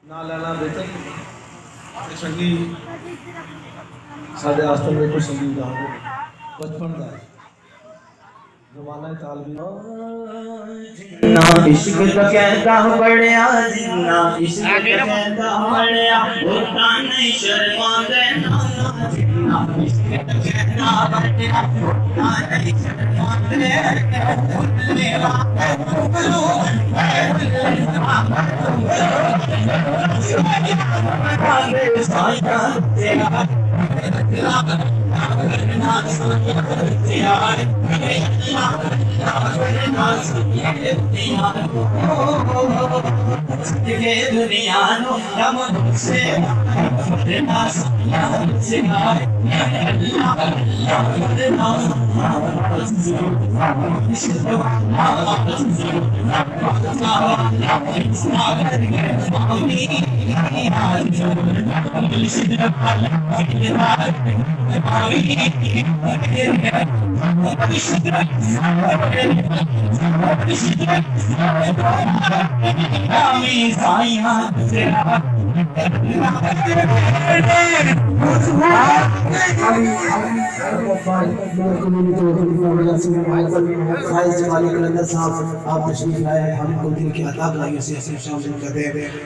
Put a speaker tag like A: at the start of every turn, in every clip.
A: ना लेना बेहतर संगी साढ़े आस्ते में कुछ संगीत गा बचपन का जमाना ताल भी
B: ना इश्क तो कहता बड़िया जिन्ना इश्क तो कहता बड़िया होता नहीं शर्मा देना जिन्ना इश्क तो कहता बड़िया होता नहीं शर्मा दुनिया नो रम से आप तशरीफ लाए हमको दिल की अता लाइए से शामिल करते हैं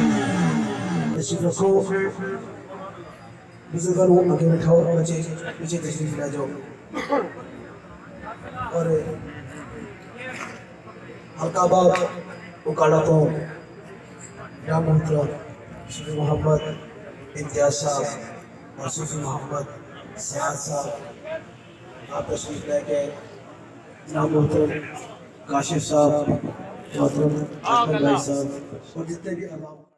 C: तशरीफ रखो बुजुर्गों आगे बैठाओ बच्चे पीछे तशरीफ ले जाओ और हल्का बाब उकाड़ा तो या मोहतरम सूफी मोहम्मद इम्तियाज साहब और सूफी मोहम्मद सियाद साहब आप तशरीफ लेके या मोहतरम काशिफ साहब मोहतरम अकबर भाई साहब और जितने भी अल्लाह